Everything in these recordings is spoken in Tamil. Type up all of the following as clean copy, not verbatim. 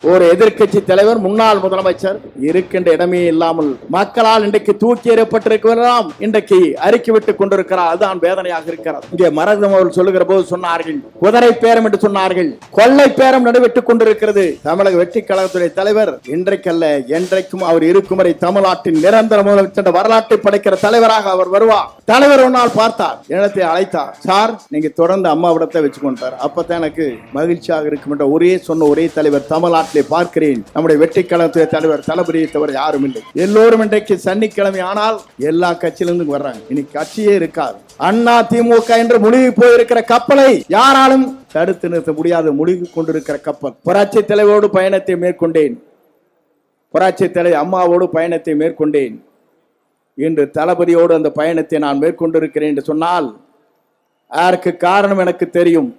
ஒரு எதிர்க்கட்சி தலைவர், முன்னாள் முதலமைச்சர் இருக்கின்ற இடமே இல்லாமல் மக்களால் இன்றைக்கு தூக்கி எறியப்பட்டிருக்கிறோம், இன்றைக்கு அறிக்கை விட்டுக் கொண்டிருக்கிறார். அதுதான் வேதனையாக இருக்கிறது. இங்கே மரகதம் அவர்கள் சொல்லுகிற போது சொன்னார்கள், குதிரை பேரம் என்று சொன்னார்கள், கொள்ளை பேரம் நடைபெற்றுக் கொண்டிருக்கிறது. தமிழக வெற்றி கழகத்துடைய தலைவர் இன்றைக்கல்ல என்றைக்கும் அவர் இருக்கும் வரை தமிழ்நாட்டின் நிரந்தர முதலமைச்சர் வரலாற்றை படைக்கிற தலைவராக அவர் வருவார். தலைவர் ஒரு நாள் பார்த்தார், இடத்தை அழைத்தார். சார், நீங்க தொடர்ந்து அம்மாவிடத்தை வச்சுக்கொண்டார், அப்பதான் எனக்கு மகிழ்ச்சியாக இருக்கும் என்ற ஒரே சொன்ன ஒரே தலைவர் தமிழ்நாட்டில் பார்க்கிறேன். நம்முடைய வெற்றி கழகத்துடைய தலைவர் தளபதியை தவிர யாரும் இல்லை. எல்லோரும் இன்றைக்கு சனிக்கிழமை ஆனால் எல்லா கட்சியிலிருந்து வர்றாங்க. இன்னைக்கு கட்சியே இருக்காது. அண்ணா திமுக என்று முழுகி போயிருக்கிற கப்பலை யாராலும் தடுத்து நிறுத்த முடியாது. முழுகி கொண்டிருக்கிற கப்பல். புரட்சி தலைவரோடு பயணத்தை மேற்கொண்டேன். புரட்சி தலைவர் அம்மாவோடு பயணத்தை மேற்கொண்டேன். இன்று தளபதியோடு அந்த பயணத்தை நான் மேற்கொண்டிருக்கிறேன் என்று சொன்னால் அதற்கு காரணம் எனக்கு தெரியும்.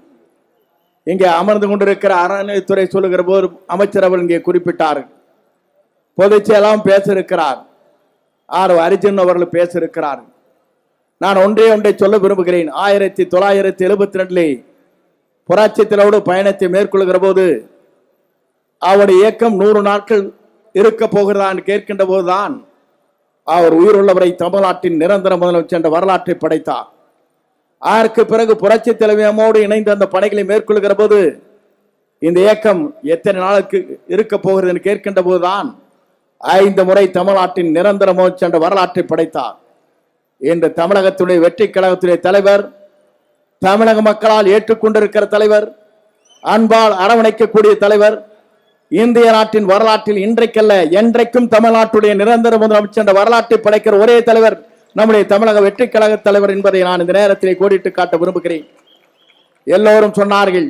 இங்கே அமர்ந்து கொண்டிருக்கிற அறநிலைத்துறை சொல்லுகிற போது அமைச்சர் அவர் இங்கே குறிப்பிட்டார், பொதுச் செயலாளர் பேச இருக்கிறார், அர்ஜுன் அவர்கள் பேச இருக்கிறார். நான் ஒன்றை சொல்ல விரும்புகிறேன். 1972 புரட்சி தலைவரோடு பயணத்தை மேற்கொள்கிற போது அவருடைய இயக்கம் 100 நாட்கள் இருக்க போகிறதா என்று கேட்கின்ற போதுதான் அவர் உயிருள்ளவரை தமிழ்நாட்டின் நிரந்தர முதலமைச்சர் என்ற வரலாற்றை படைத்தார். அதற்கு பிறகு புரட்சி தலைவியமோடு இணைந்து அந்த பணிகளை மேற்கொள்கிற போது இந்த இயக்கம் எத்தனை நாளுக்கு இருக்க போகிறது என்று கேட்கின்ற போதுதான் 5 முறை தமிழ்நாட்டின் நிரந்தர முதலமைச்சர் என்ற வரலாற்றை படைத்தார். இன்று தமிழகத்துடைய வெற்றி கழகத்துடைய தலைவர், தமிழக மக்களால் ஏற்றுக்கொண்டிருக்கிற தலைவர், அன்பால் அரவணைக்கக்கூடிய தலைவர், இந்திய நாட்டின் வரலாற்றில் இன்றைக்கல்ல என்றைக்கும் தமிழ்நாட்டுடைய நிரந்தர முதலமைச்சர் என்ற வரலாற்றை படைக்கிற ஒரே தலைவர் நம்முடைய தமிழக வெற்றி கழக தலைவர் என்பதை நான் இந்த நேரத்திலே கோடிட்டு காட்ட விரும்புகிறேன். எல்லோரும் சொன்னார்கள்,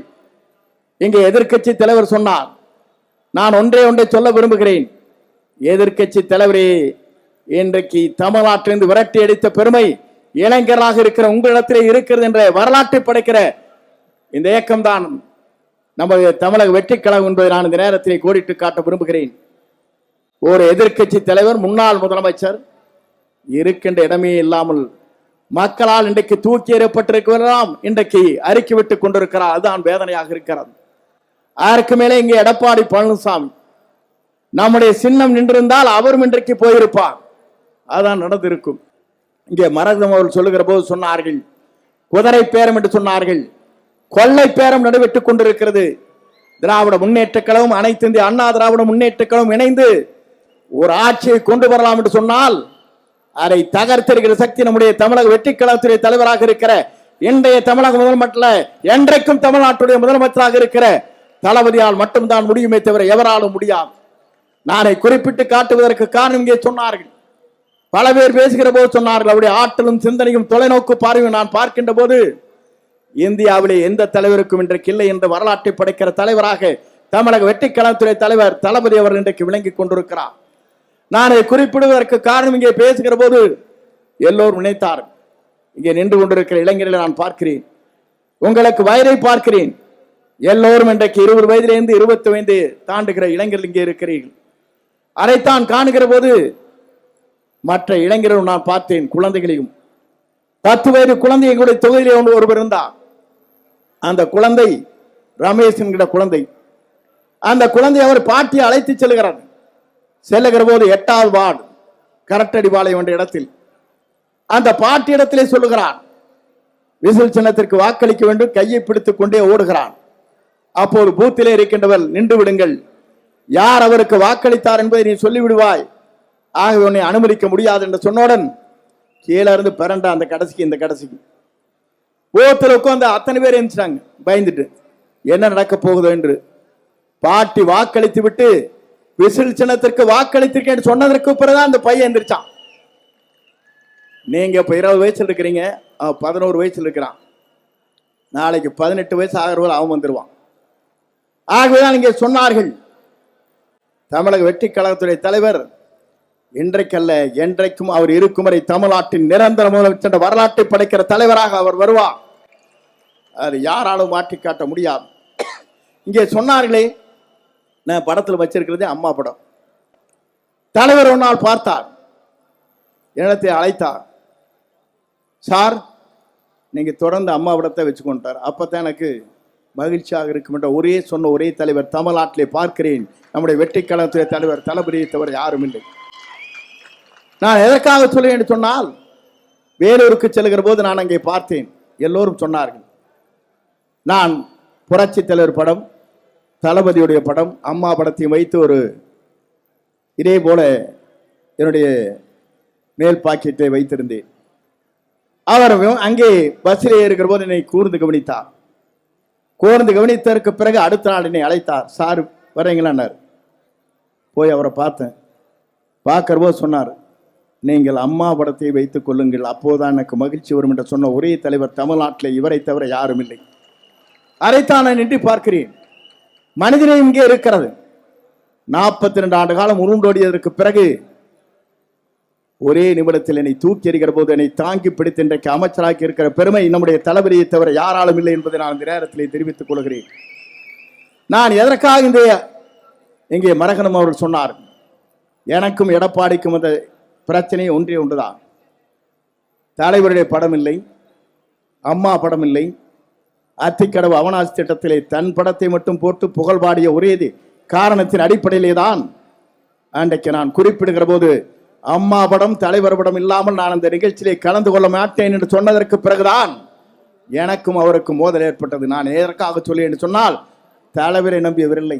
இங்கே எதிர்க்கட்சி தலைவர் சொன்னார். நான் ஒன்றை சொல்ல விரும்புகிறேன். எதிர்க்கட்சி தலைவரே, இன்றைக்கு தமிழ்நாட்டிலிருந்து விரட்டி அடித்த பெருமை இளைஞராக இருக்கிற உங்களிடத்திலே இருக்கிறது என்ற வரலாற்றை படைக்கிற இந்த இயக்கம்தான் நமது தமிழக வெற்றி கழகம் என்பதை நான் இந்த நேரத்திலே கோடிட்டு காட்ட விரும்புகிறேன். ஒரு எதிர்க்கட்சி தலைவர், முன்னாள் முதலமைச்சர் இருக்கின்ற இடமே இல்லாமல் மக்களால் இன்றைக்கு தூக்கி எறியப்பட்டிருக்கிறோம், இன்றைக்கு அறிக்கை விட்டுக் கொண்டிருக்கிறார். அதுதான் வேதனையாக இருக்கிறது. அதற்கு மேலே இங்கே எடப்பாடி பழனிசாமி, நம்முடைய சின்னம் நின்றிருந்தால் அவரும் இன்றைக்கு போயிருப்பார். அதுதான் நடந்திருக்கும். இங்கே மரகதம் அவர்கள் சொல்லுகிற போது சொன்னார்கள், குதிரை பேரம் என்று சொன்னார்கள், கொள்ளை பேரம் நடைபெற்றுக் கொண்டிருக்கிறது. திராவிட முன்னேற்ற கழகம், அனைத்து இந்திய அண்ணா திராவிட முன்னேற்ற கழகம் இணைந்து ஒரு ஆட்சியை கொண்டு வரலாம் என்று சொன்னால் அதை தகர்த்திருக்கிற சக்தி நம்முடைய தமிழக வெற்றி கழகத்துடைய தலைவராக இருக்கிற இன்றைய தமிழக முதலமைச்சர், என்றைக்கும் தமிழ்நாட்டுடைய முதலமைச்சராக இருக்கிற தளபதியால் மட்டும்தான் முடியுமே தவிர எவராலும் முடியாது. நானை குறிப்பிட்டு காட்டுவதற்கு காரணம் இங்கே சொன்னார்கள். பல பேர் பேசுகிற போது சொன்னார்கள், அவருடைய ஆற்றலும் சிந்தனையும் தொலைநோக்கு பார்வையும் நான் பார்க்கின்ற போது இந்தியாவிலே எந்த தலைவருக்கும் இன்றைக்கு இல்லை என்ற வரலாற்றை படைக்கிற தலைவராக தமிழக வெற்றி கழகத்துறை தலைவர் தளபதி அவர் இன்றைக்கு விளங்கிக் கொண்டிருக்கிறார். நான் இதை குறிப்பிடுவதற்கு காரணம், இங்கே பேசுகிற போது எல்லோரும் நினைத்தார், இங்கே நின்று கொண்டிருக்கிற இளைஞர்களை நான் பார்க்கிறேன், உங்களுக்கு வயதை பார்க்கிறேன், எல்லோரும் இன்றைக்கு 20 வயதிலிருந்து 25 தாண்டுகிற இளைஞர்கள் இங்கே இருக்கிறீர்கள். அதைத்தான் காணுகிற போது மற்ற இளைஞர்களும் நான் பார்த்தேன், குழந்தைகளையும். 10 வயது குழந்தை எங்களுடைய தொகுதியிலே ஒருவர் இருந்தார். அந்த குழந்தை ரமேஷ் என்கிற குழந்தை. அந்த குழந்தை அவர் பாட்டியை அழைத்து செல்கிறார். செல்லுகிற போது 8வது வார்டு கரட்டடிபாளையம் என்ற இடத்தில் அந்த பாட்டி இடத்திலே சொல்லுகிறார், விசில் சின்னத்திற்கு வாக்களிக்க வேண்டும், கையை பிடித்துக் கொண்டே ஓடுகிறான். அப்போது பூத்திலே இருக்கின்றவர், நின்று விடுங்கள், யார் அவருக்கு வாக்களித்தார் என்பதை நீ சொல்லிவிடுவாய், ஆகவே உன்னை அனுமதிக்க முடியாது என்று சொன்னவுடன் கீழே இருந்து பிறண்ட அந்த கடைசிக்கு இந்த கடைசிக்கு பூத்தில் உட்கார்ந்து அத்தனை பேர் எழுந்துட்டாங்க பயந்துட்டு, என்ன நடக்க போகுதோ என்று. பாட்டி வாக்களித்து விட்டு விசில் சின்னத்திற்கு வாக்களித்திருக்கேன் சொன்னதற்கு பிறகுதான் அந்த பையன் எந்திரிச்சான். நீங்க இப்ப 20 வயசுல இருக்கிறீங்க, 11 வயசுல இருக்கிறான், நாளைக்கு 18 வயசு ஆகிறவர்கள் அவன் வந்துருவான். ஆகவேதான் இங்கே சொன்னார்கள், தமிழக வெற்றி கழகத்துடைய தலைவர் இன்றைக்கல்ல என்றைக்கும் அவர் இருக்கும் வரை தமிழ்நாட்டின் நிரந்தர முதலமைச்சர் வரலாற்றை படைக்கிற தலைவராக அவர் வருவார். அது யாராலும் மாற்றி காட்ட முடியாது. இங்கே சொன்னார்களே, நான் படத்தில் வச்சிருக்கிறதே அம்மா படம். தலைவர் ஒரு நாள் பார்த்தார், இடத்தை அழைத்தார். சார், நீங்க தொடர்ந்து அம்மாவிடத்தை வச்சுக்கொண்டார், அப்பதான் எனக்கு மகிழ்ச்சியாக இருக்கும் என்ற சொன்ன ஒரே தலைவர் தமிழ்நாட்டிலே பார்க்கிறேன். நம்முடைய வெற்றி கழகத்துடைய தலைவர் தளபதியை தவிர யாரும் இல்லை. நான் எதற்காக சொல்ல என்று சொன்னால், வேலூருக்கு செல்கிற போது நான் அங்கே பார்த்தேன். எல்லோரும் சொன்னார்கள், நான் புரட்சி தலைவர் படம், தளபதியுடைய படம், அம்மா படத்தையும் வைத்து ஒரு இதே போல என்னுடைய மேல் பாக்கெட்டை வைத்திருந்தேன். அவர் அங்கே பஸ்ஸிலே இருக்கிற போது என்னை கூர்ந்து கவனித்தார். கூர்ந்து கவனித்ததற்கு பிறகு அடுத்த நாள் என்னை அழைத்தார். சார் வரீங்களான்னார். போய் அவரை பார்த்தேன். பார்க்கிற போது சொன்னார், நீங்கள் அம்மா படத்தை வைத்துக் கொள்ளுங்கள், அப்போதான் எனக்கு மகிழ்ச்சி வரும் என்று சொன்ன ஒரே தலைவர் தமிழ்நாட்டில் இவரை தவிர யாரும் இல்லை. அதைத்தான் நான் நின்று பார்க்கிறேன். மனிதனே இங்கே இருக்கிறது. 42 ஆண்டு காலம் உருண்டோடியதற்கு பிறகு ஒரே நிமிடத்தில் என்னை தூக்கி எறிகிற போது என்னை தாங்கி பிடித்து இன்றைக்கு அமைச்சராக்கி இருக்கிற பெருமை நம்முடைய தளபதியை தவிர யாராலும் இல்லை என்பதை நான் இந்த நேரத்திலே தெரிவித்துக் கொள்கிறேன். நான் எதற்காக இங்கே மரகணம் அவர்கள் சொன்னார், எனக்கும் எடப்பாடிக்கும் அந்த பிரச்சனை ஒன்றுதான். தலைவருடைய படம் இல்லை, அம்மா படம் இல்லை. அத்திக்கடவு அவனாசி திட்டத்திலே தன் படத்தை மட்டும் போட்டு புகழ் பாடிய ஒரே காரணத்தின் அடிப்படையிலே தான் அன்றைக்கு நான் குறிப்பிடுகிற போது அம்மா படம் தலைவர் படம் இல்லாமல் நான் அந்த நிகழ்ச்சியிலே கலந்து கொள்ள மாட்டேன் என்று சொன்னதற்கு பிறகுதான் எனக்கும் அவருக்கும் மோதல் ஏற்பட்டது. நான் எதற்காக சொல்லி என்று சொன்னால், தலைவரை நம்பியவரில்லை,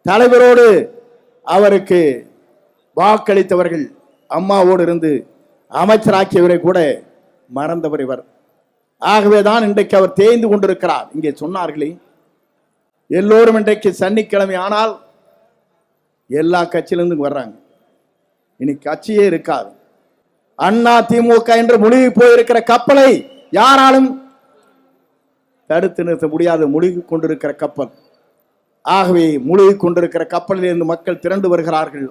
தலைவரோடு அவருக்கு வாக்களித்தவர்கள் அம்மாவோடு இருந்து அமைச்சராக்கியவரை கூட மறந்தவர் இவர். ஆகவேதான் இன்றைக்கு அவர் தேய்ந்து கொண்டிருக்கிறார். இங்கே சொன்னார்களே, எல்லோரும் இன்றைக்கு சனிக்கிழமை ஆனால் எல்லா கட்சியிலிருந்து வர்றாங்க. இனி கட்சியே இருக்காது. அண்ணா திமுக என்று முழுகி போயிருக்கிற கப்பலை யாராலும் தடுத்து நிறுத்த முடியாது. முழுகி கொண்டிருக்கிற கப்பல். ஆகவே முழுகி கொண்டிருக்கிற கப்பலில் இருந்து மக்கள் திரண்டு வருகிறார்கள்.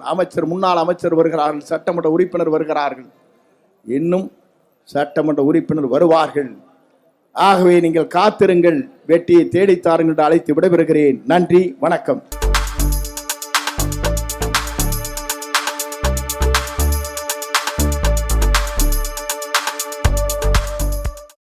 முன்னாள் அமைச்சர் வருகிறார்கள், சட்டமன்ற உறுப்பினர் வருகிறார்கள், இன்னும் சட்டமன்ற உறுப்பினர் வருவார்கள். ஆகவே நீங்கள் காத்திருங்கள், வெற்றியை தேடித்தாருங்கள் என்று அழைத்து விடைபெறுகிறேன். நன்றி, வணக்கம்.